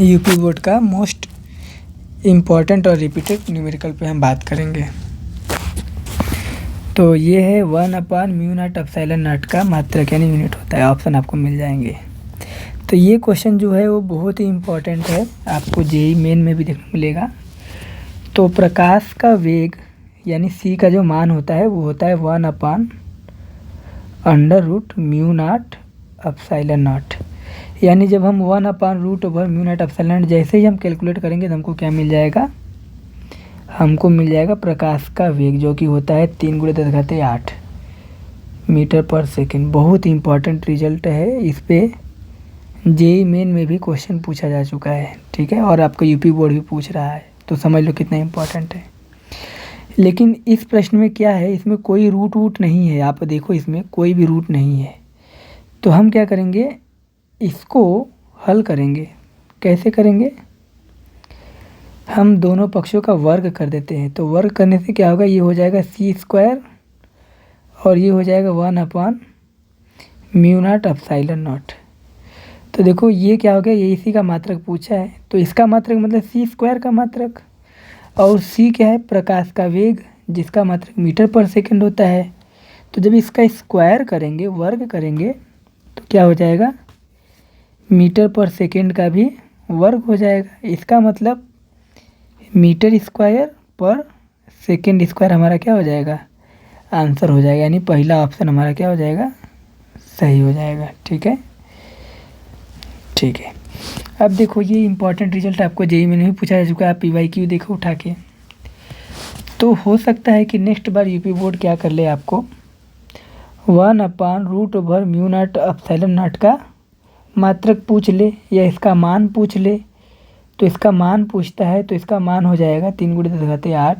UP board का most important और repeated numerical पे हम बात करेंगे। तो ये है 1/μ0 का मात्रक यानी यूनिट होता है। ऑप्शन आपको मिल जाएंगे। तो ये क्वेश्चन जो है वो बहुत ही इम्पॉर्टेंट है, आपको जेईई मेन में भी देखने को मिलेगा। तो प्रकाश का वेग यानी सी का जो मान होता है वो होता है 1/√μ0 यानी जब हम 1/√μ0 जैसे ही हम कैलकुलेट करेंगे तो हमको क्या मिल जाएगा, हमको मिल जाएगा प्रकाश का वेग जो कि होता है 3 × 10⁸ मीटर पर सेकेंड। बहुत इंपॉर्टेंट रिजल्ट है। इस पे जेईई मेन में भी क्वेश्चन पूछा जा चुका है, ठीक है, और आपका यूपी बोर्ड भी पूछ रहा है, तो समझ लो कितना इम्पोर्टेंट है। लेकिन इस प्रश्न में क्या है, इसमें कोई रूट नहीं है। आप देखो इसमें कोई भी रूट नहीं है। तो हम क्या करेंगे, इसको हल करेंगे। कैसे करेंगे, हम दोनों पक्षों का वर्ग कर देते हैं। तो वर्ग करने से क्या होगा, ये हो जाएगा c² और ये हो जाएगा 1/μ0 तो देखो ये क्या हो गया, ये इसी का मात्रक पूछा है। तो इसका मात्रक मतलब c² का मात्रक, और c क्या है, प्रकाश का वेग जिसका मात्रक मीटर पर सेकंड होता है। तो जब इसका स्क्वायर करेंगे, वर्ग करेंगे, तो क्या हो जाएगा, मीटर पर सेकंड का भी वर्ग हो जाएगा। इसका मतलब मीटर स्क्वायर पर सेकंड स्क्वायर हमारा क्या हो जाएगा, आंसर हो जाएगा। यानी पहला ऑप्शन हमारा क्या हो जाएगा, सही हो जाएगा। ठीक है, ठीक है। अब देखो ये इंपॉर्टेंट रिजल्ट आपको जेईई में नहीं पूछा जा चुका है। आप PYQ देखो उठा के, तो हो सकता है कि नेक्स्ट बार यूपी बोर्ड क्या कर ले, आपको 1/√μ0 का मात्रक पूछ ले या इसका मान पूछ ले। तो इसका मान पूछता है तो इसका मान हो जाएगा 3 × 10⁸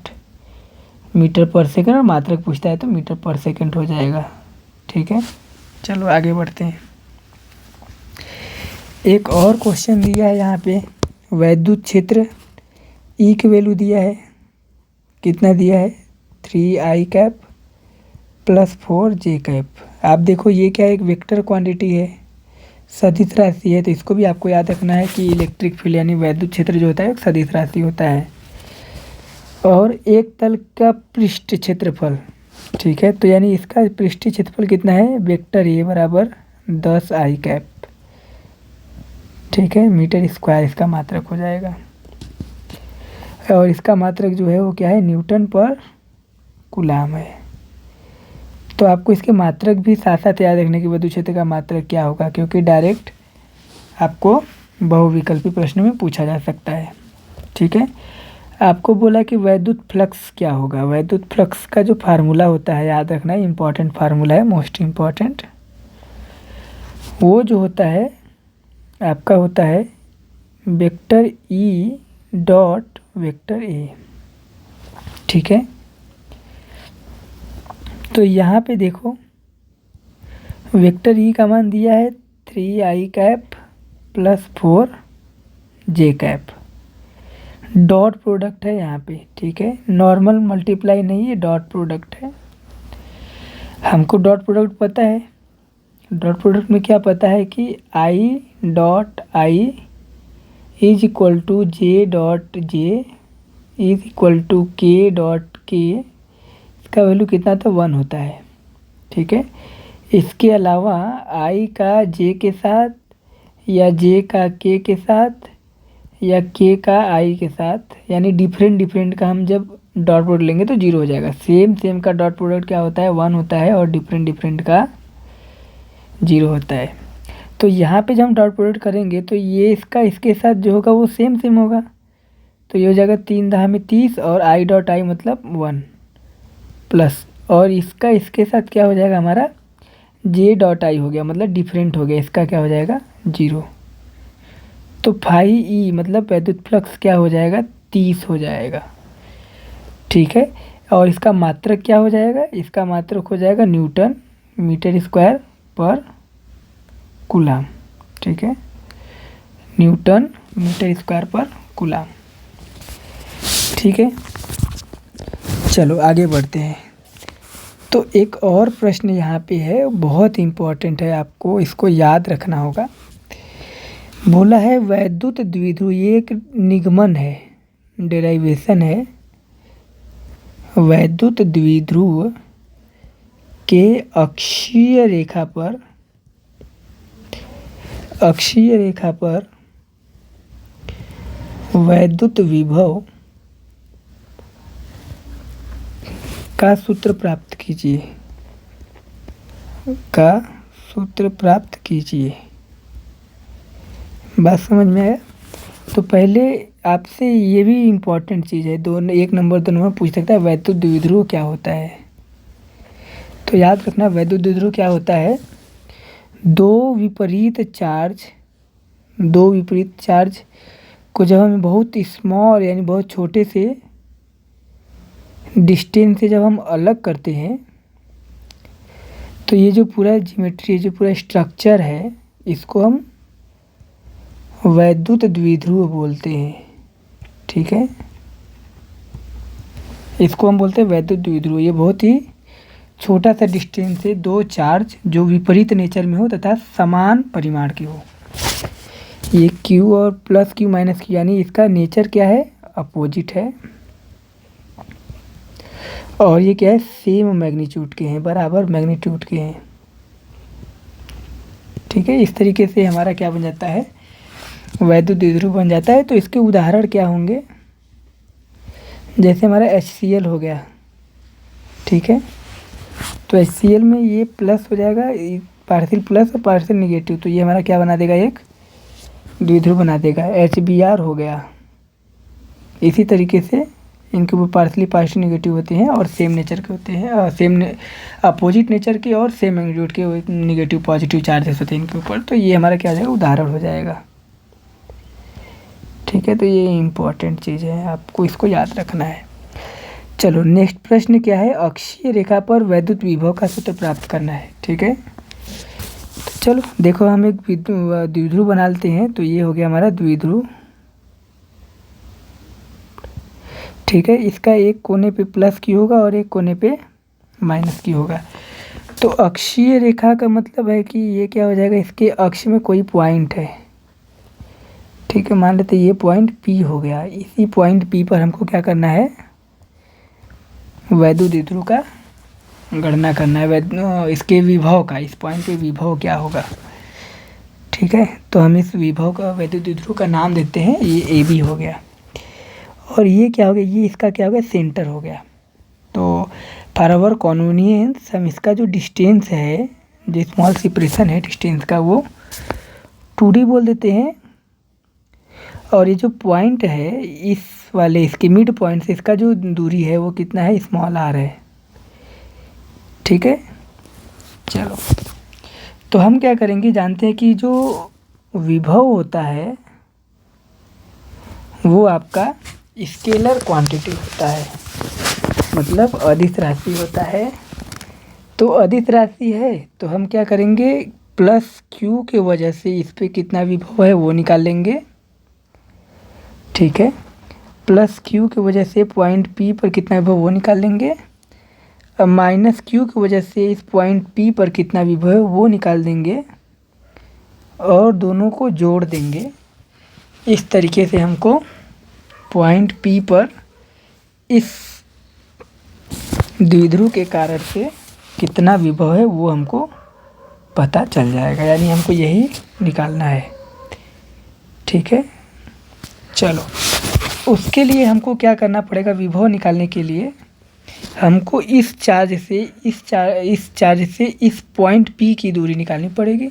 मीटर पर सेकंड, और मात्रक पूछता है तो मीटर पर सेकंड हो जाएगा। ठीक है, चलो आगे बढ़ते हैं। एक और क्वेश्चन दिया है यहाँ पे, वैद्युत क्षेत्र ई की वैल्यू दिया है, कितना दिया है, 3i + 4j। आप देखो ये क्या है, एक वेक्टर क्वांटिटी है, सदिश राशि है। तो इसको भी आपको याद रखना है कि इलेक्ट्रिक फील्ड यानी वैद्युत क्षेत्र जो होता है एक सदिश राशि होता है। और एक तल का पृष्ठ क्षेत्रफल, ठीक है, तो यानी इसका पृष्ठीय क्षेत्रफल कितना है, वेक्टर ए बराबर 10i। ठीक है, मीटर स्क्वायर इसका मात्रक हो जाएगा। और इसका मात्रक जो है वो क्या है, न्यूटन पर कूलाम है। तो आपको इसके मात्रक भी साथ साथ याद रखने की वैद्युत क्षेत्र का मात्रक क्या होगा, क्योंकि डायरेक्ट आपको बहुविकल्पी प्रश्न में पूछा जा सकता है। ठीक है, आपको बोला कि वैद्युत फ्लक्स क्या होगा। वैद्युत फ्लक्स का जो फार्मूला होता है, याद रखना है, इंपॉर्टेंट फार्मूला है, मोस्ट इम्पॉर्टेंट। वो जो होता है आपका होता है vector E dot vector A. ठीक है, तो यहाँ पे देखो वेक्टर ई का मान दिया है 3i + 4j। डॉट प्रोडक्ट है यहाँ पे, ठीक है, नॉर्मल मल्टीप्लाई नहीं है, डॉट प्रोडक्ट है। हमको डॉट प्रोडक्ट पता है। डॉट प्रोडक्ट में क्या पता है कि i dot i is equal to j dot j is equal to k dot k। इसका वैल्यू कितना था, 1 होता है। ठीक है, इसके अलावा i का j के साथ या j का k के साथ या k का i के साथ, यानी डिफरेंट का हम जब डॉट प्रोडक्ट लेंगे तो 0 हो जाएगा। सेम का डॉट प्रोडक्ट क्या होता है, 1 होता है, और डिफरेंट का 0 होता है। तो यहाँ पे जब हम डॉट प्रोडक्ट करेंगे तो ये इसका इसके साथ जो होगा वो सेम होगा। तो ये हो जाएगा 3×30 और i डॉट i मतलब 1 प्लस, और इसका इसके साथ क्या हो जाएगा, हमारा j डॉट i हो गया, मतलब डिफरेंट हो गया, इसका क्या हो जाएगा, 0। तो φe मतलब वैद्युत फ्लक्स क्या हो जाएगा, 30 हो जाएगा। ठीक है, और इसका मात्रक क्या हो जाएगा, इसका मात्रक हो जाएगा न्यूटन मीटर स्क्वायर पर कूलाम। ठीक है, न्यूटन मीटर स्क्वायर पर कूलाम। ठीक है, चलो आगे बढ़ते हैं। तो एक और प्रश्न यहाँ पे है, बहुत इम्पोर्टेंट है, आपको इसको याद रखना होगा। बोला है वैद्युत द्विध्रुव, ये एक निगमन है, डेराइवेशन है। वैद्युत द्विध्रुव के अक्षीय रेखा पर वैद्युत विभव का सूत्र प्राप्त कीजिए। बात समझ में आया? तो पहले आपसे ये भी इम्पोर्टेंट चीज़ है, 1 नंबर 2 नंबर पूछ सकता है वैद्युत द्विध्रुव क्या होता है। तो याद रखना वैद्युत द्विध्रुव क्या होता है, दो विपरीत चार्ज को जब हम बहुत स्मॉल यानी बहुत छोटे से डिस्टेंस से जब हम अलग करते हैं तो ये जो पूरा ज्योमेट्री, जो पूरा स्ट्रक्चर है, इसको हम वैद्युत द्विध्रुव बोलते हैं। ठीक है, इसको हम बोलते हैं वैद्युत द्विध्रुव। ये बहुत ही छोटा सा डिस्टेंस से दो चार्ज जो विपरीत नेचर में हो तथा समान परिमाण के हो। ये Q और प्लस Q माइनस Q यानी इसका नेचर क्या है, अपोजिट है। और ये क्या है, सेम मैग्नीट्यूड के हैं, बराबर मैग्नीट्यूड के हैं। ठीक है, इस तरीके से हमारा क्या बन जाता है, वैद्युत द्विध्रुव बन जाता है। तो इसके उदाहरण क्या होंगे, जैसे हमारा HCl हो गया। ठीक है, तो HCl में ये प्लस हो जाएगा, पार्शियल प्लस और पार्शियल निगेटिव, तो ये हमारा क्या बना देगा, एक द्विध्रुव बना देगा। HBr हो गया। इसी तरीके से इनके ऊपर पार्शियल निगेटिव होते हैं और सेम नेचर के होते हैं, सेम अपोजिट नेचर के और सेम मैग्नीट्यूड के निगेटिव पॉजिटिव चार्जेस होते हैं इनके ऊपर। तो ये हमारा क्या हो जाएगा, उदाहरण हो जाएगा। ठीक है, तो ये इम्पोर्टेंट चीज़ है, आपको इसको याद रखना है। चलो नेक्स्ट प्रश्न क्या है, अक्षीय रेखा पर वैद्युत विभव का सूत्र प्राप्त करना है। ठीक है, तो चलो देखो हम एक द्विध्रुव बना लेते हैं। तो ये हो गया हमारा द्विध्रुव। ठीक है, इसका एक कोने पे प्लस Q होगा और एक कोने पे माइनस Q होगा। तो अक्षीय रेखा का मतलब है कि ये क्या हो जाएगा, इसके अक्ष में कोई पॉइंट है। ठीक है, मान लेते ये पॉइंट P हो गया। इसी पॉइंट P पर हमको क्या करना है, वैद्युत द्विध्रुव का गणना करना है, इसके विभव का, इस पॉइंट पे विभव क्या होगा। ठीक है, तो हम इस विभव का, वैद्युत द्विध्रुव का नाम देते हैं, ये AB हो गया। और ये क्या हो गया, ये इसका क्या हो गया, सेंटर हो गया। तो फॉर आवर कन्वीनियंस हम इसका जो डिस्टेंस है, जो स्मॉल सेपरेशन है डिस्टेंस का, वो 2D बोल देते हैं। और ये जो पॉइंट है इस वाले, इसके मिड पॉइंट से इसका जो दूरी है वो कितना है, स्मॉल r है। ठीक है, चलो तो हम क्या करेंगे, जानते हैं कि जो विभव होता है वो आपका स्केलर क्वांटिटी होता है, मतलब अदिश राशि होता है। तो अदिश राशि है तो हम क्या करेंगे, प्लस Q के वजह से इस पर कितना विभव है वो निकाल लेंगे। ठीक है, प्लस Q की वजह से पॉइंट P पर कितना विभव वो निकाल लेंगे। अब माइनस Q की वजह से इस पॉइंट P पर कितना विभव है वो निकाल देंगे और दोनों को जोड़ देंगे। इस तरीके से हमको पॉइंट P पर इस द्विध्रुव के कारण से कितना विभव है वो हमको पता चल जाएगा, यानी हमको यही निकालना है। ठीक है, चलो उसके लिए हमको क्या करना पड़ेगा, विभव निकालने के लिए हमको इस चार्ज से इस पॉइंट P की दूरी निकालनी पड़ेगी।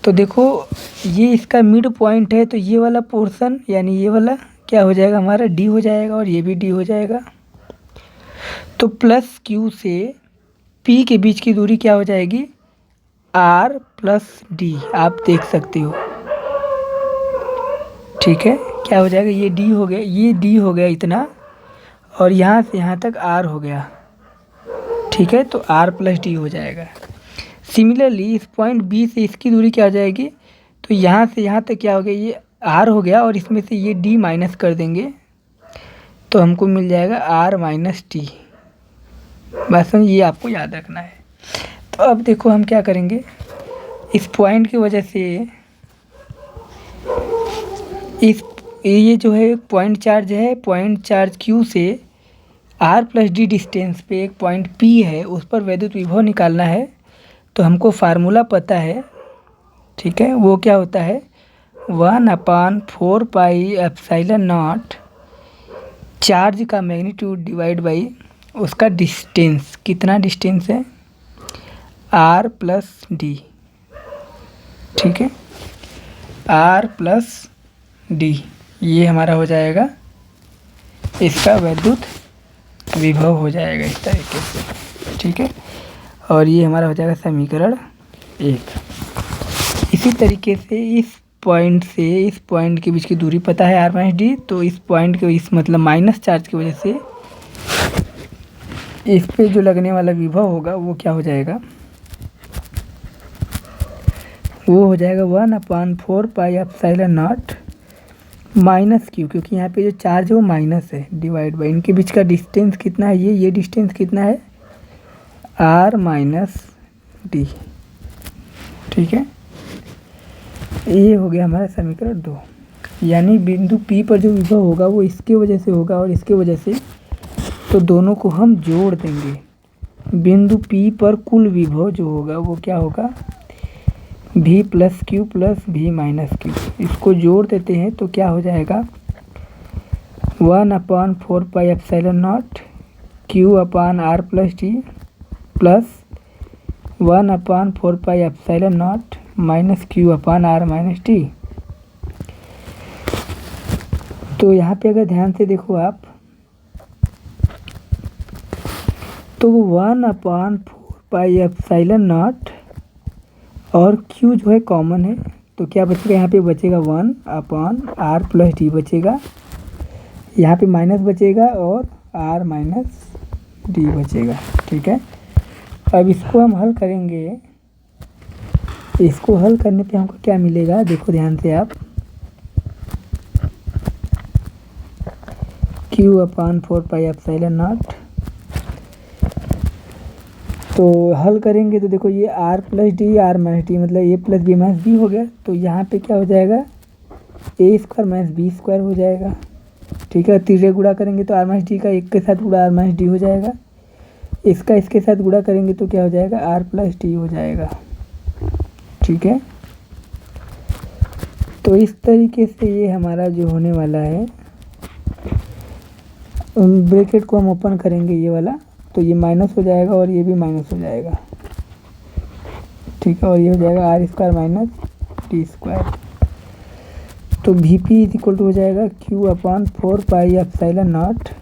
तो देखो ये इसका मिड पॉइंट है, तो ये वाला पोर्शन यानी ये वाला क्या हो जाएगा, हमारा D हो जाएगा और ये भी D हो जाएगा। तो प्लस Q से P के बीच की दूरी क्या हो जाएगी, R प्लस D, आप देख सकते हो। ठीक है, क्या हो जाएगा, ये D हो गया, ये D हो गया इतना, और यहाँ से यहाँ तक R हो गया। ठीक है, तो R प्लस D हो जाएगा। सिमिलरली इस पॉइंट B से इसकी दूरी क्या हो जाएगी, तो यहाँ से यहाँ तक क्या हो गया, ये R हो गया और इसमें से ये D माइनस कर देंगे तो हमको मिल जाएगा R माइनस T। बस ये आपको याद रखना है। तो अब देखो हम क्या करेंगे, इस पॉइंट की वजह से इस ये जो है पॉइंट चार्ज है, पॉइंट चार्ज Q से R प्लस डी डिस्टेंस पे एक पॉइंट P है, उस पर वैद्युत विभव निकालना है। तो हमको फार्मूला पता है, ठीक है। वो क्या होता है, 1/4πε0 चार्ज का मैग्नीट्यूड डिवाइड बाई उसका डिस्टेंस। कितना डिस्टेंस है, R प्लस डी, ठीक है, R प्लस डी, ये हमारा हो जाएगा, इसका वैद्युत विभव हो जाएगा इस तरीके से, ठीक है। और ये हमारा हो जाएगा समीकरण 1। इसी तरीके से इस पॉइंट से इस पॉइंट के बीच की दूरी पता है R माइनस डी, तो इस पॉइंट के इस मतलब माइनस चार्ज की वजह से इस पे जो लगने वाला विभव होगा वो क्या हो जाएगा, वो हो जाएगा 1/4πε0 माइनस Q, क्योंकि यहाँ पे जो चार्ज है वो माइनस है, डिवाइड बाई इनके बीच का डिस्टेंस कितना है, ये डिस्टेंस कितना है, R माइनस डी, ठीक है। ये हो गया हमारा समीकरण 2। यानी बिंदु P पर जो विभव होगा वो इसके वजह से होगा और इसके वजह से, तो दोनों को हम जोड़ देंगे। बिंदु P पर कुल विभव जो होगा वो क्या होगा, V plus Q plus V minus Q। इसको जोड़ देते हैं तो क्या हो जाएगा, 1/4πε0 Q/R plus D plus 1/4πε0 minus Q/R minus D. तो यहाँ पे अगर ध्यान से देखो आप, तो 1/4πε0 और Q जो है कॉमन है, तो क्या बचेगा, यहाँ पे बचेगा 1/R प्लस डी बचेगा, यहाँ पे माइनस बचेगा और R माइनस डी बचेगा, ठीक है। अब इसको हम हल करेंगे, इसको हल करने पे हमको क्या मिलेगा, देखो ध्यान से आप, Q/4πε0, तो हल करेंगे तो देखो ये R plus D R minus D मतलब A plus B minus B हो गया। तो यहाँ पे क्या हो जाएगा, A² माइनस B² हो जाएगा, ठीक है। तीसरे गुणा करेंगे तो R माइनस डी का एक के साथ गुणा R माइनस डी हो जाएगा, इसका इसके साथ गुणा करेंगे तो क्या हो जाएगा, R प्लस डी हो जाएगा, ठीक है। तो इस तरीके से ये हमारा जो होने वाला है, ब्रैकेट को हम ओपन करेंगे ये वाला, तो ये माइनस हो जाएगा और ये भी माइनस हो जाएगा, ठीक है। और ये हो जाएगा R² माइनस D²। तो Vp इज इक्वल टू हो जाएगा Q/4πε0,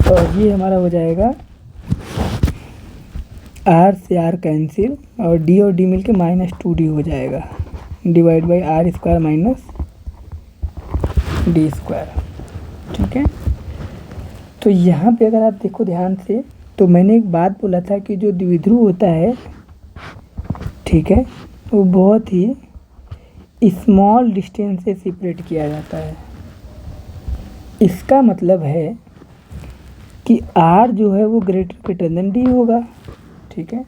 और ये हमारा हो जाएगा R से R कैंसिल और D मिलके -2D हो जाएगा, divide by R² minus D², ठीक है। तो यहाँ पे अगर आप देखो ध्यान से, तो मैंने एक बात बोला था कि जो द्विध्रुव होता है, ठीक है, वो बहुत ही स्मॉल डिस्टेंस से सेपरेट किया जाता है। इसका मतलब है कि R जो है वो ग्रेटर देन D होगा, ठीक है।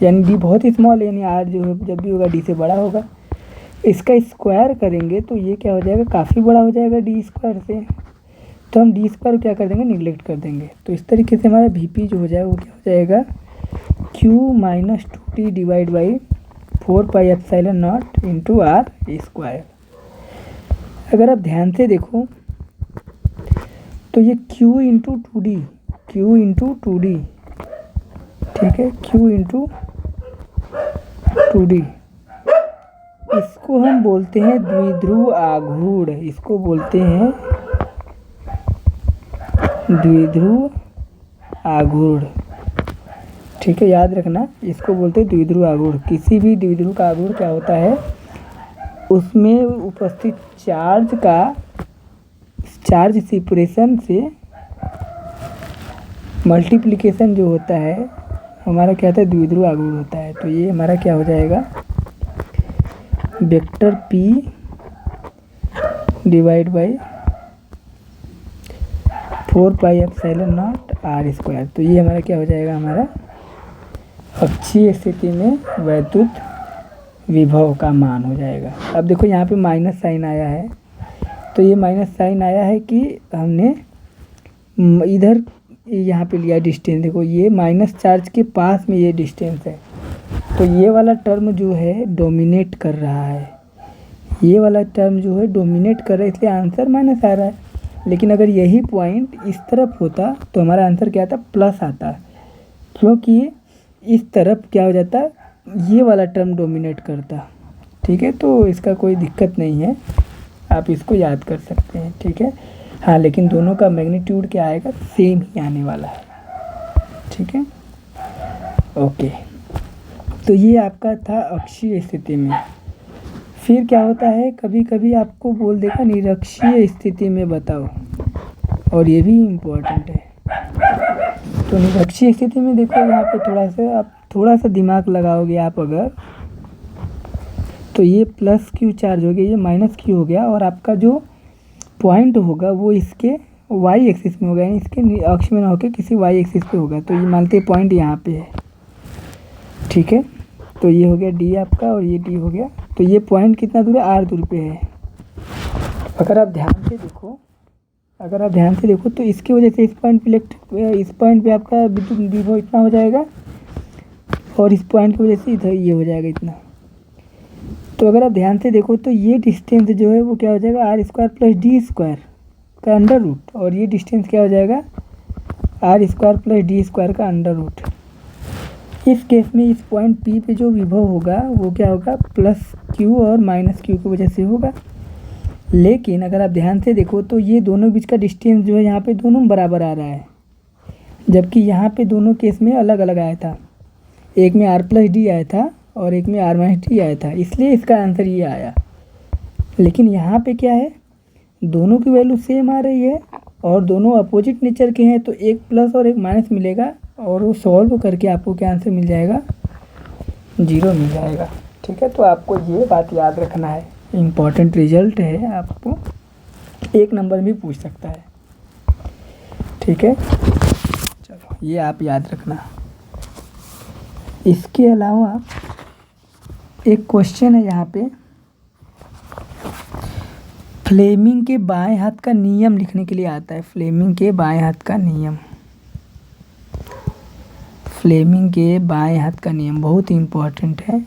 यानी D बहुत ही स्मॉल है, यानी R जो है जब भी होगा D से बड़ा होगा। इसका स्क्वायर करेंगे तो ये क्या हो जाएगा, काफ़ी बड़ा हो जाएगा D² से, तो हम D² क्या कर देंगे, निगलेक्ट कर देंगे। तो इस तरीके से हमारा Vp जो हो जाएगा वो क्या हो जाएगा, Q-2T divide by 4πε0 into R²। अगर आप ध्यान से देखो तो ये Q इंटू 2D, ठीक है, Q इंटू 2D, इसको हम बोलते हैं द्विध्रुव आघूर्ण, इसको बोलते हैं द्विध्रुव आघूर्ण, ठीक है, याद रखना, इसको बोलते हैं द्विध्रुव आघूर्ण। किसी भी द्विध्रुव का आघूर्ण क्या होता है, उसमें उपस्थित चार्ज सेपरेशन से मल्टीप्लिकेशन जो होता है हमारा क्या होता है, द्विध्रुव आघूर्ण होता है। तो ये हमारा क्या हो जाएगा, vector P divide by 4πε0 R²। तो ये हमारा क्या हो जाएगा, हमारा अक्षीय स्थिति में वैद्युत विभव का मान हो जाएगा। अब देखो यहाँ पे माइनस साइन आया है, तो ये माइनस साइन आया है कि हमने इधर यहाँ पे लिया डिस्टेंस। देखो ये माइनस चार्ज के पास में ये डिस्टेंस है, तो ये वाला टर्म जो है डोमिनेट कर रहा है, ये वाला टर्म जो है डोमिनेट कर रहा है, इसलिए आंसर माइनस आ रहा है। लेकिन अगर यही पॉइंट इस तरफ होता तो हमारा आंसर क्या आता, प्लस आता, क्योंकि इस तरफ क्या हो जाता, ये वाला टर्म डोमिनेट करता। ठीक है, तो इसका कोई दिक्कत नहीं है, आप इसको याद कर सकते हैं। ठीक है, हाँ, लेकिन दोनों का मैग्नीट्यूड क्या आएगा, सेम ही आने वाला है। ठीक है, ओके, तो ये आपका था अक्षीय स्थिति में। फिर क्या होता है, कभी कभी आपको बोल देगा निरक्षीय स्थिति में बताओ, और ये भी इम्पोर्टेंट है। तो निरक्षीय स्थिति में देखो यहाँ पे आप थोड़ा सा दिमाग लगाओगे आप अगर, तो ये प्लस क्यू चार्ज हो गया, ये माइनस क्यू हो गया, और आपका जो पॉइंट होगा वो इसके वाई एक्सिस में होगा, यानी इसके अक्ष में ना होकर किसी वाई एक्सिस पे होगा। तो ये मानते हैं पॉइंट यहाँ पे है। ठीक है, तो ये हो गया डी आपका, और ये डी हो गया। तो ये पॉइंट कितना दूर है, आर दूर पे है। अगर आप ध्यान से देखो तो इसकी वजह से इस पॉइंट पे आपका विद्युत विभव इतना हो जाएगा, और इस पॉइंट की वजह से इधर ये हो जाएगा इतना। तो अगर आप ध्यान से देखो तो ये डिस्टेंस जो है वो क्या हो जाएगा, R square plus D square का अंडर रूट, और ये डिस्टेंस क्या हो जाएगा, R square plus D square का अंडर रूट। इस केस में इस पॉइंट पी पे जो विभव होगा वो क्या होगा, प्लस क्यू और माइनस क्यू की वजह से होगा। लेकिन अगर आप ध्यान से देखो तो ये दोनों बीच का डिस्टेंस जो है यहाँ पे दोनों बराबर आ रहा है, जबकि यहाँ पे दोनों केस में अलग अलग आया था। एक में आर प्लस डी आया था और एक में आर माइनस डी आया था, इसलिए इसका आंसर ये आया। लेकिन यहाँ पे क्या है, दोनों की वैल्यू सेम आ रही है और दोनों अपोजिट नेचर के हैं, तो एक प्लस और एक माइनस मिलेगा, और वो सॉल्व करके आपको क्या आंसर मिल जाएगा, 0 मिल जाएगा। ठीक है, तो आपको ये बात याद रखना है, इम्पॉर्टेंट रिजल्ट है, आपको 1 नंबर भी पूछ सकता है। ठीक है, चलो ये आप याद रखना। इसके अलावा एक क्वेश्चन है यहाँ पे, फ्लेमिंग के बाएं हाथ का नियम लिखने के लिए आता है। फ्लेमिंग के बाएं हाथ का नियम, फ्लेमिंग के बाएं हाथ का नियम बहुत इम्पोर्टेंट है।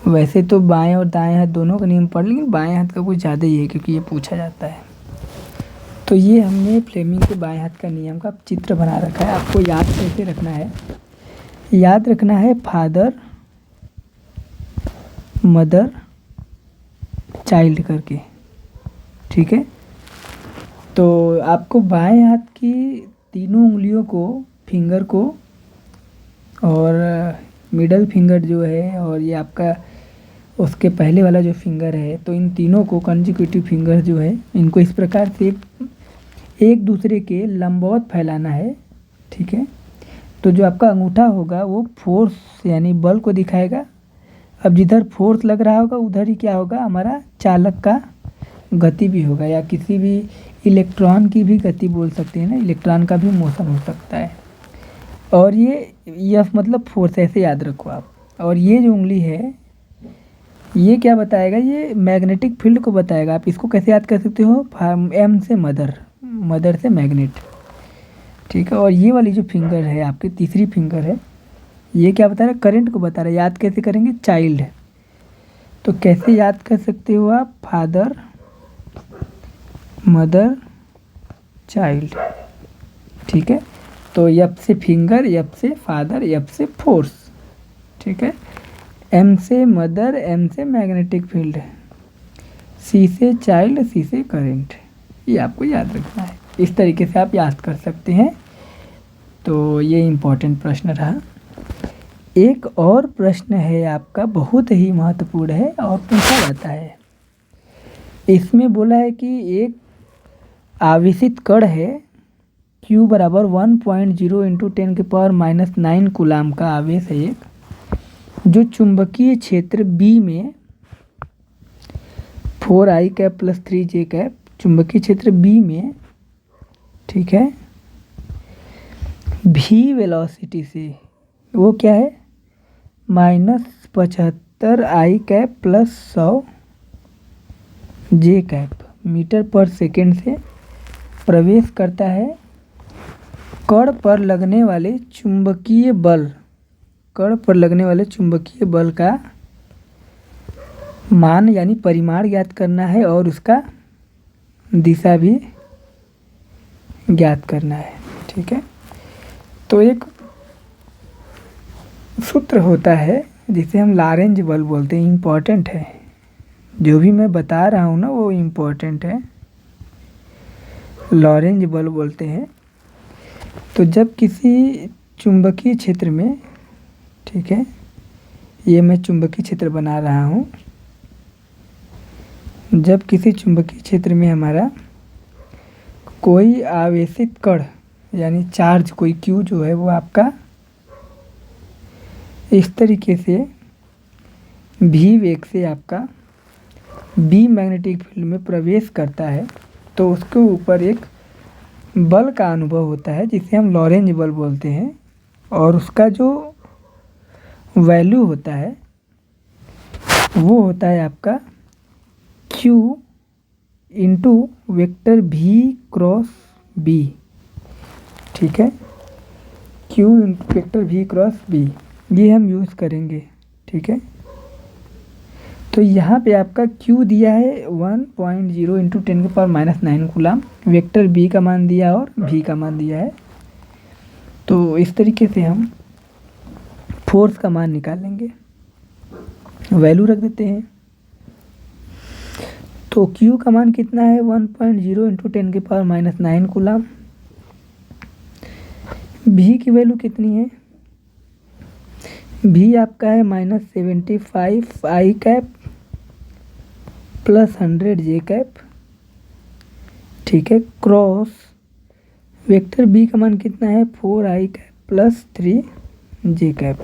वैसे तो बाएं और दाएं हाथ दोनों का नियम पढ़, लेकिन बाएं हाथ का कुछ ज़्यादा ही है क्योंकि ये पूछा जाता है। तो ये हमने फ्लेमिंग के बाएं हाथ का नियम का चित्र बना रखा है। आपको याद कैसे रखना है, याद रखना है फादर मदर चाइल्ड करके। ठीक है, तो आपको बाएं हाथ की तीनों उंगलियों को, फिंगर को, और मिडल फिंगर जो है और ये आपका उसके पहले वाला जो फिंगर है, तो इन तीनों को कंजिक्यूटिव फिंगर जो है, इनको इस प्रकार से एक दूसरे के लंबवत फैलाना है। ठीक है, तो जो आपका अंगूठा होगा वो फोर्स यानी बल को दिखाएगा। अब जिधर फोर्स लग रहा होगा उधर ही क्या होगा, हमारा चालक का गति भी होगा, या किसी भी इलेक्ट्रॉन की भी गति बोल सकते हैं ना, इलेक्ट्रॉन का भी मोशन हो सकता है। और ये एफ मतलब फोर्स, ऐसे याद रखो आप। और ये जो उंगली है ये क्या बताएगा, ये मैग्नेटिक फील्ड को बताएगा। आप इसको कैसे याद कर सकते हो, एम से मदर, मदर से मैग्नेट। ठीक है, और ये वाली जो फिंगर है आपकी तीसरी फिंगर है, ये क्या बता रहा है, करंट को बता रहा है। याद कैसे करेंगे, चाइल्ड। तो कैसे याद कर सकते हो आप, फादर मदर चाइल्ड। ठीक है, तो एफ से फिंगर, एफ से फादर, एफ से फोर्स। ठीक है, एम से मदर, एम से मैग्नेटिक फील्ड, सी से चाइल्ड, सी से करंट। ये आपको याद रखना है, इस तरीके से आप याद कर सकते हैं। तो ये इम्पोर्टेंट प्रश्न रहा। एक और प्रश्न है आपका, बहुत ही महत्वपूर्ण है और पूछा जाता है। इसमें बोला है कि एक आवेशित कण है Q बराबर 1.0 इंटू 10⁻⁹ कूलाम का आवेश है एक, जो चुंबकीय क्षेत्र B में 4i cap plus 3j cap, चुंबकीय क्षेत्र B में, ठीक है, v वेलोसिटी से, वो क्या है, -75 आई कैप प्लस 100 जे कैप मीटर पर सेकेंड से प्रवेश करता है। कण पर लगने वाले चुंबकीय बल का मान यानी परिमाण ज्ञात करना है और उसका दिशा भी ज्ञात करना है। ठीक है, तो एक सूत्र होता है जिसे हम लॉरेंज बल बोलते हैं। इम्पॉर्टेंट है, जो भी मैं बता रहा हूँ ना वो इम्पॉर्टेंट है। लॉरेंज बल बोलते हैं। तो जब किसी चुंबकीय क्षेत्र में, ठीक है, ये मैं चुंबकीय क्षेत्र बना रहा हूँ। जब किसी चुंबकीय क्षेत्र में हमारा कोई आवेशित कण यानी चार्ज कोई क्यू जो है वो आपका इस तरीके से भी वेग से आपका बी मैग्नेटिक फील्ड में प्रवेश करता है, तो उसके ऊपर एक बल का अनुभव होता है जिसे हम लॉरेंज बल बोलते हैं। और उसका जो वैल्यू होता है वो होता है आपका Q into vector V cross B। ठीक है, Q vector V cross B ये हम यूज़ करेंगे। ठीक है, तो यहाँ पे आपका Q दिया है 1.0 इंटू 10⁻⁹ कूलाम, वेक्टर B का मान दिया और V का मान दिया है। तो इस तरीके से हम फोर्स का मान निकाल लेंगे, वैल्यू रख देते हैं। तो Q का मान कितना है 1.0 इंटू 10⁻⁹ कूलाम। V की वैल्यू कितनी है, V आपका है -75 आई कैप प्लस 100 जे कैप। ठीक है, क्रॉस वेक्टर B का मान कितना है 4 आई कैप प्लस 3 जे कैप।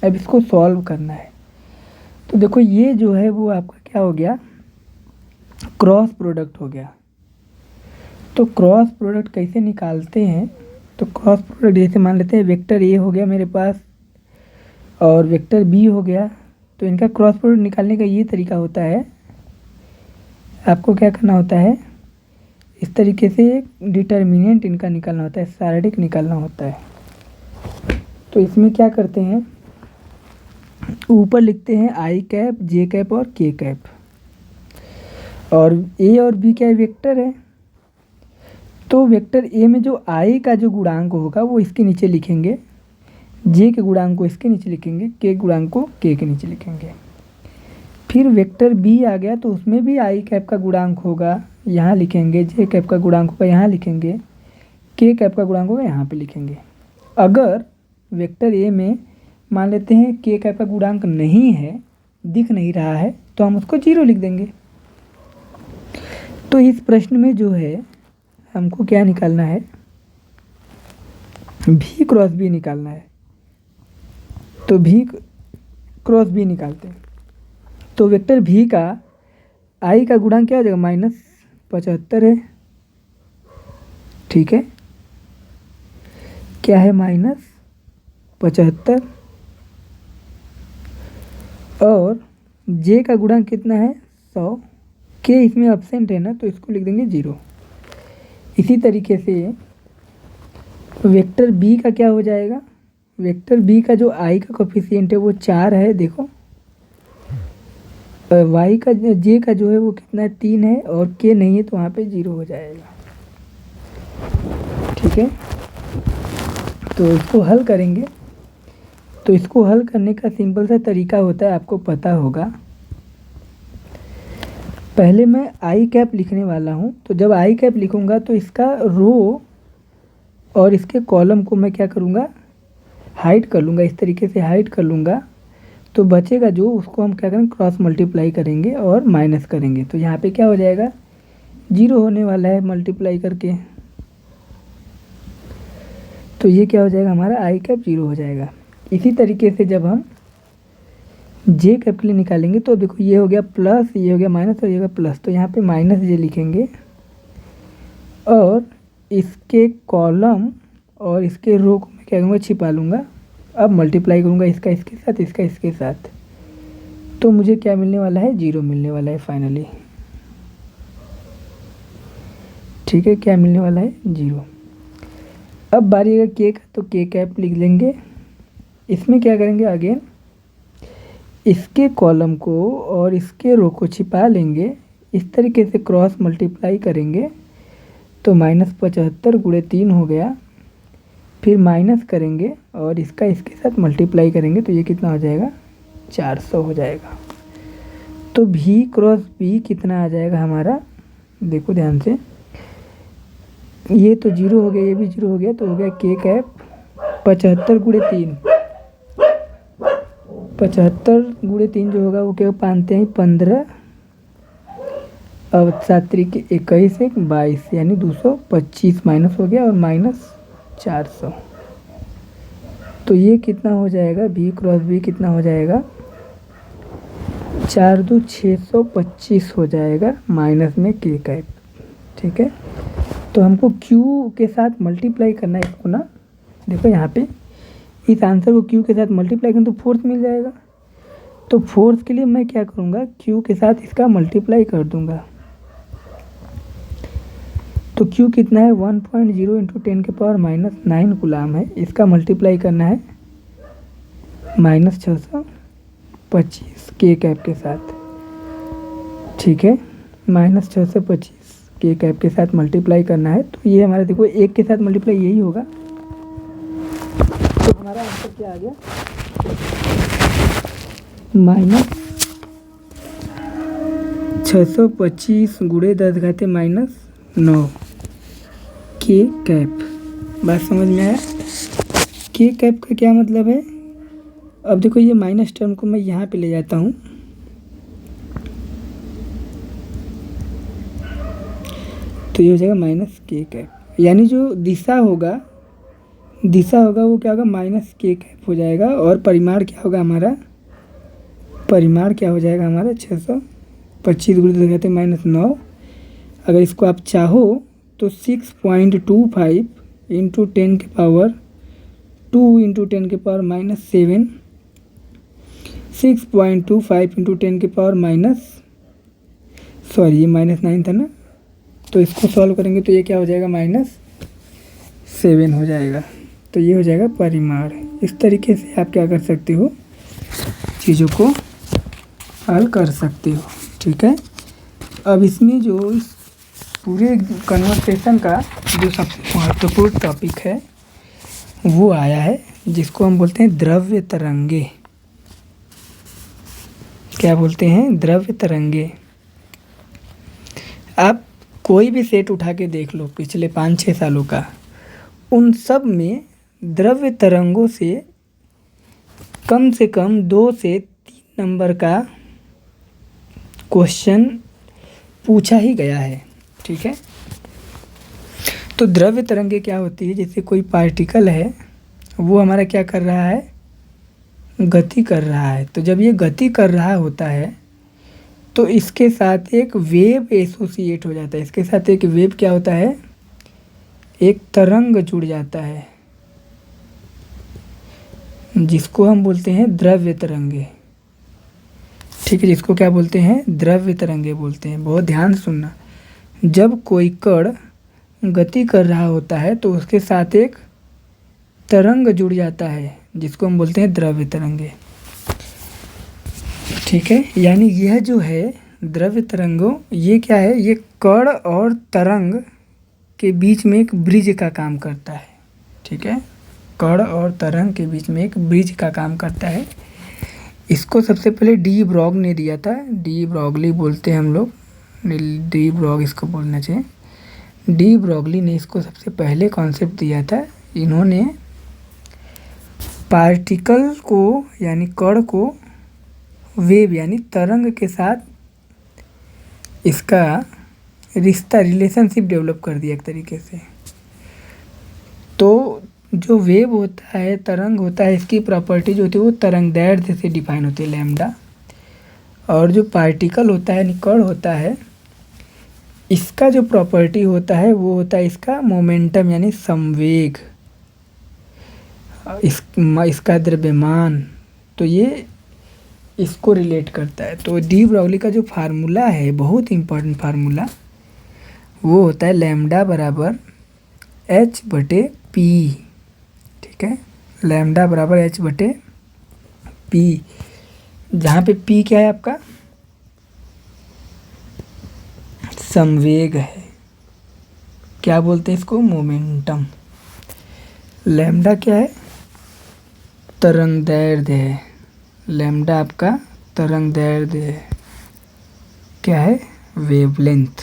अब इसको सॉल्व करना है। तो देखो ये जो है वो आपका क्या हो गया, क्रॉस प्रोडक्ट हो गया। तो क्रॉस प्रोडक्ट कैसे निकालते हैं, तो क्रॉस प्रोडक्ट जैसे मान लेते हैं वेक्टर A हो गया मेरे पास और वेक्टर B हो गया। तो इनका क्रॉस प्रोडक्ट निकालने का ये तरीका होता है, आपको क्या करना होता है, इस तरीके से डिटर्मिनेंट इनका निकालना होता है, शारीरिक निकालना होता है। तो इसमें क्या करते हैं, ऊपर लिखते हैं आई कैप, जे कैप और के कैप, और ए और बी क्या वेक्टर है। तो वेक्टर ए में जो आई का जो गुणांक होगा वो इसके नीचे लिखेंगे, जे के गुणांक को इसके नीचे लिखेंगे, के गुणांक को के नीचे लिखेंगे। फिर वेक्टर बी आ गया तो उसमें भी आई कैप का गुणांक होगा, यहाँ लिखेंगे, जे कैप का गुणांक होगा यहाँ लिखेंगे, के कैप का गुणांक होगा यहाँ पे लिखेंगे। अगर वेक्टर ए में मान लेते हैं के कैप का गुणांक नहीं है, दिख नहीं रहा है, तो हम उसको 0 लिख देंगे। तो इस प्रश्न में जो है हमको क्या निकालना है, V क्रॉस B निकालना है। तो V क्रॉस B निकालते हैं। तो वेक्टर V का I का गुणांक क्या हो जाएगा -75 है। ठीक है, क्या है -75, और J का गुणांक कितना है 100, के इसमें एब्सेंट है ना तो इसको लिख देंगे 0। इसी तरीके से वेक्टर B का क्या हो जाएगा, वेक्टर B का जो I का कोफिशिएंट है वो 4 है, देखो, Y का J का जो है वो कितना है 3 है, और K नहीं है तो वहाँ पे 0 हो जाएगा। ठीक है, तो इसको हल करेंगे। तो इसको हल करने का सिंपल सा तरीका होता है, आपको पता होगा। पहले मैं आई कैप लिखने वाला हूँ, तो जब आई कैप लिखूँगा तो इसका रो और इसके कॉलम को मैं क्या करूँगा, हाइड कर लूँगा, इस तरीके से हाइड कर लूँगा। तो बचेगा जो, उसको हम क्या करेंगे, क्रॉस मल्टीप्लाई करेंगे और माइनस करेंगे। तो यहाँ पे क्या हो जाएगा, 0 होने वाला है मल्टीप्लाई करके। तो ये क्या हो जाएगा, हमारा आई कैप 0 हो जाएगा। इसी तरीके से जब हम जे कैप के लिए निकालेंगे तो देखो ये हो गया प्लस, ये हो गया माइनस और ये हो गया प्लस, तो यहाँ पे -j लिखेंगे और इसके कॉलम और इसके रो को मैं क्या करूँगा, छिपा लूँगा। अब मल्टीप्लाई करूँगा इसका इसके साथ, इसका इसके साथ, तो मुझे क्या मिलने वाला है, 0 मिलने वाला है फाइनली। ठीक है, क्या मिलने वाला है, 0। अब बारी अगर के का, तो के कैप लिख लेंगे। इसमें क्या करेंगे, अगेन इसके कॉलम को और इसके रो को छिपा लेंगे, इस तरीके से क्रॉस मल्टीप्लाई करेंगे तो -75 गुणे 3 हो गया। फिर माइनस करेंगे और इसका इसके साथ मल्टीप्लाई करेंगे तो ये कितना हो जाएगा, 400 हो जाएगा। तो v क्रॉस b कितना आ जाएगा हमारा, देखो ध्यान से, ये तो 0 हो गया, ये भी 0 हो गया, तो हो गया के कैप 75 गुणे 3। 75 गुणे 3 जो होगा वो क्या पानते हैं 15, अब 7 तरीके 21 एक 22 यानी 225 माइनस हो गया और -400। तो ये कितना हो जाएगा, v क्रॉस b कितना हो जाएगा, 4 2 625 हो जाएगा, माइनस में के कैप। ठीक है, तो हमको q के साथ मल्टीप्लाई करना है इसको ना, देखो यहाँ पे इस आंसर को q के साथ मल्टीप्लाई करें तो फोर्स मिल जाएगा। तो फोर्स के लिए मैं क्या करूँगा, q के साथ इसका मल्टीप्लाई कर दूँगा। तो q कितना है, 1.0 इंटू 10⁻⁻9 गुलाम है, इसका मल्टीप्लाई करना है -625 के कैप के साथ। ठीक है, -625 के कैप के साथ मल्टीप्लाई करना है। तो ये हमारा देखो एक के साथ मल्टीप्लाई यही होगा, तो हमारा आंसर क्या आ गया, -625 गुणे 10⁻⁻9 के कैप। बात समझ में आया, के कैप का क्या मतलब है। अब देखो ये माइनस टर्म को मैं यहाँ पे ले जाता हूँ, तो ये हो जाएगा माइनस के कैप, यानी जो दिशा होगा वो क्या होगा, माइनस के कैप हो जाएगा। और परिमाण क्या होगा हमारा, परिमाण क्या हो जाएगा हमारा 625 गुणे 10⁻⁻9। अगर इसको आप चाहो तो 6.25 इंटू 10⁻2 इंटू 10⁻⁻7, 6.25 इंटू 10⁻⁻, सॉरी ये -9 था ना, तो इसको सॉल्व करेंगे तो ये क्या हो जाएगा, -7 हो जाएगा। तो ये हो जाएगा परिमाण। इस तरीके से आप क्या कर सकते हो, चीज़ों को हल कर सकते हो। ठीक है, अब इसमें जो इस पूरे कन्वर्सेशन का जो सबसे महत्वपूर्ण टॉपिक है वो आया है, जिसको हम बोलते हैं द्रव्य तरंगे। क्या बोलते हैं, द्रव्य तरंगे। आप कोई भी सेट उठा के देख लो पिछले 5-6 सालों का, उन सब में द्रव्य तरंगों से कम 2 से 3 नंबर का क्वेश्चन पूछा ही गया है। ठीक है, तो द्रव्य तरंगे क्या होती है, जैसे कोई पार्टिकल है वो हमारा क्या कर रहा है, गति कर रहा है। तो जब ये गति कर रहा होता है तो इसके साथ एक वेव एसोसिएट हो जाता है, इसके साथ एक वेव क्या होता है, एक तरंग जुड़ जाता है, जिसको हम बोलते हैं द्रव्य तरंगे। ठीक है, जिसको क्या बोलते हैं, द्रव्य तरंगे बोलते हैं। बहुत ध्यान सुनना, जब कोई कण गति कर रहा होता है तो उसके साथ एक तरंग जुड़ जाता है, जिसको हम बोलते हैं द्रव्य तरंगे। ठीक है, यानी यह जो है द्रव्य तरंगों, ये क्या है, ये कण और तरंग के बीच में एक ब्रिज का काम करता है। ठीक है, कण और तरंग के बीच में एक ब्रिज का काम करता है। इसको सबसे पहले डी ब्रॉग ने दिया था, डी ब्रॉगली बोलते हैं हम लोग, डी ब्रॉग इसको बोलना चाहिए। डी ब्रॉगली ने इसको सबसे पहले कॉन्सेप्ट दिया था। इन्होंने पार्टिकल को यानी कण को वेव यानी तरंग के साथ इसका रिश्ता, रिलेशनशिप डेवलप कर दिया एक तरीके से। तो जो वेव होता है, तरंग होता है, इसकी प्रॉपर्टी जो होती है वो तरंगदैर्ध्य से डिफाइन होती है, लैम्डा। और जो पार्टिकल होता है यानी कण होता है, इसका जो प्रॉपर्टी होता है वो होता है इसका मोमेंटम यानी संवेग, इसका द्रव्यमान। तो ये इसको रिलेट करता है। तो डी ब्रॉगली का जो फार्मूला है, बहुत इंपॉर्टेंट फार्मूला, वो होता है लैम्डा बराबर एच बटे पी। ठीक है, लैम्डा बराबर एच बटे पी, जहाँ पे पी क्या है आपका, संवेग है। क्या बोलते हैं इसको, मोमेंटम। लैम्डा क्या है, तरंग दैर्ध्य है। लैम्डा आपका तरंग दैर्ध्य है। क्या है, वेवलेंथ।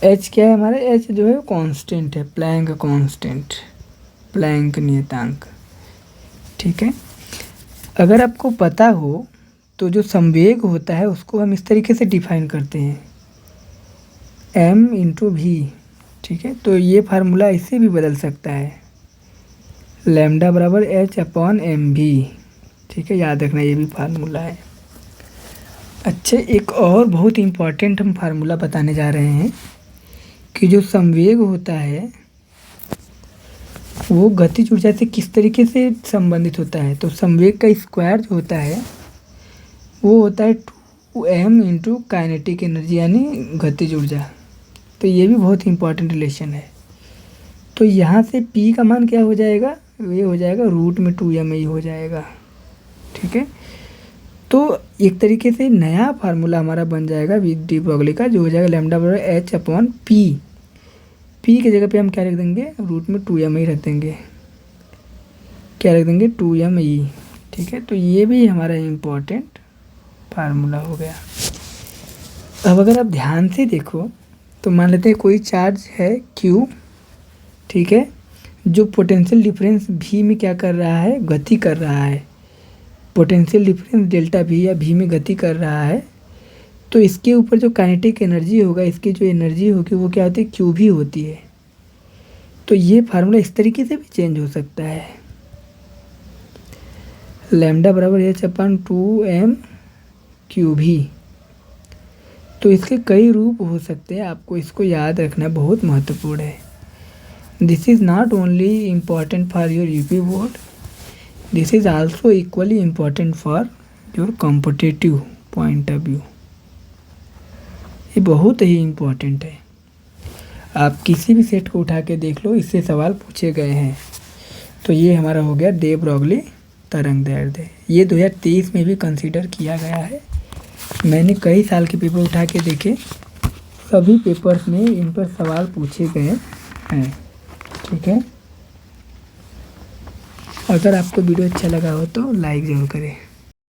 एच क्या है हमारे, एच जो है कांस्टेंट है, प्लैंक कांस्टेंट, प्लैंक नियतांक। ठीक है, अगर आपको पता हो तो जो संवेग होता है उसको हम इस तरीके से डिफाइन करते हैं, m इंटू वी। ठीक है, तो ये फार्मूला इससे भी बदल सकता है, लैम्डा बराबर एच अपॉन एम वी। ठीक है, याद रखना ये भी फार्मूला है। अच्छा, एक और बहुत इम्पॉर्टेंट हम फार्मूला बताने जा रहे हैं कि जो संवेग होता है वो गतिज ऊर्जा से किस तरीके से संबंधित होता है। तो संवेग का स्क्वायर जो होता है वो होता है 2m इंटू काइनेटिक एनर्जी, यानी गतिज ऊर्जा। तो ये भी बहुत इंपॉर्टेंट रिलेशन है। तो यहाँ से p का मान क्या हो जाएगा, ये हो जाएगा रूट में 2m ही हो जाएगा। ठीक है, तो एक तरीके से नया फार्मूला हमारा बन जाएगा डी ब्रॉगली का, जो हो जाएगा लैम्डा बराबर एच अपॉन पी। पी की जगह पे हम क्या रख देंगे, रूट में 2m ही रख देंगे। क्या रख देंगे, 2m ई। ठीक है, तो ये भी हमारा इम्पोर्टेंट फार्मूला हो गया। अब अगर आप ध्यान से देखो तो मान लेते हैं कोई चार्ज है Q, ठीक है, जो पोटेंशियल डिफरेंस V में क्या कर रहा है, गति कर रहा है। पोटेंशियल डिफरेंस डेल्टा V या V में गति कर रहा है, तो इसके ऊपर जो काइनेटिक एनर्जी होगा, इसकी जो एनर्जी होगी वो क्या होती है, Q भी होती है। तो ये फार्मूला इस तरीके से भी चेंज हो सकता है, लैम्डा बराबर एच अपन 2m QV। तो इसके कई रूप हो सकते हैं, आपको इसको याद रखना बहुत महत्वपूर्ण है। This is not only important for your UP board, this is also equally important for your competitive point of view. ये बहुत ही इम्पॉर्टेंट है, आप किसी भी सेट को उठा के देख लो, इससे सवाल पूछे गए हैं। तो ये हमारा हो गया डे ब्रॉगली तरंग दैर्ध्य। ये 2023 में भी कंसीडर किया गया है। मैंने कई साल के पेपर उठा के देखे, सभी पेपर्स में इन पर सवाल पूछे गए हैं। ठीक है, अगर आपको वीडियो अच्छा लगा हो तो लाइक ज़रूर करें।